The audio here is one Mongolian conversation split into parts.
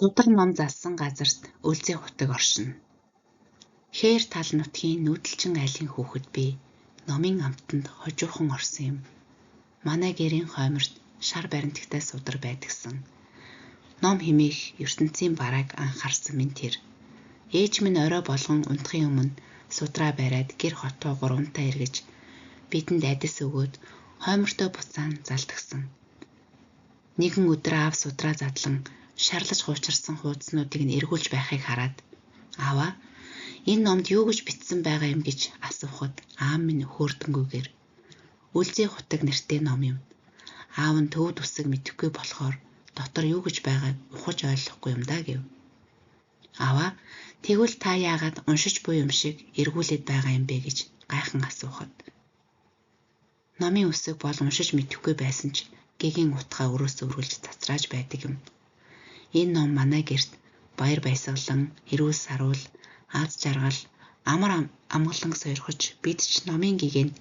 Судар ном залсан газарт өлзий хутаг оршино. Хээр тал нутгийн нүүдэлчин айлын хүүхэд би номын амтанд хожуухан орсон юм. Манай гэрийн хойморт шар баримтагтай судар байдгсан. Ном хэмээх ертөнцийн барааг анхаарсан минь тэр. Ээж минь орой болгон унтахын өмнө судраа бариад гэр хотоо гурвантаа эргэж бидэнд адис өгөөд хоймортой буцаан залдагсан. Нэгэн өдөр аав судраа задлан шарлаж хуучирсан хуудаснуудыг нь эргүүлж байхыг хараад "Аава, энэ номд юу гэж бичсэн байгаа юм" гэж асуухад аав минь хөөрдөнгүйгээр "Өлзий хутаг" нэртэй ном юм. Аав нь төвд үсэг мэдэхгүй болохоор дотор юу гэж байгааг ухаж ойлгохгүй юм даа гэв. "Аава, тэгвэл та яагаад уншиж буй юм шиг эргүүлээд байгаа юм бэ" гэж гайхан асуухад номын үсэг бол уншиж мэдэхгүй байсан ч гэгийн утгаа өрөөсөө өргөлж цацрааж байдаг юм. Энэ ном манай гэрт баяр баясгалан, эрүүл саруул, аз жаргал, амар амгалан сойрхож бид ч номын гэгэнд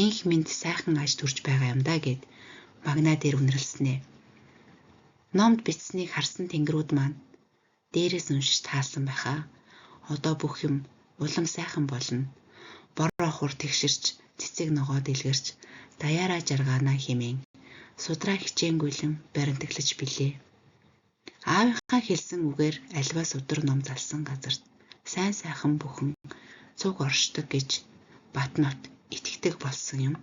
инх мэнд сайхан аж төрж байгаа юм да гэд магнаа дээр үнэрлснэ. Номд бичсэнийг харсан тэнгэрүүд маань дээрээс уншиж таасан байхаа. Одоо бүх юм улам сайхан болно. Бороо хур тэгшэрч, цэцэг ногоо дэлгэрч, даяараа жаргаанаа хэмээн судраа хичээнгүйлэн баримтаглаж билээ. Аавынхаа хэлсэн үгээр альва судар ном залсан газарт сайн сайхан бүхэн цуг оршдог гэж Батнот итгэдэг болсон юм.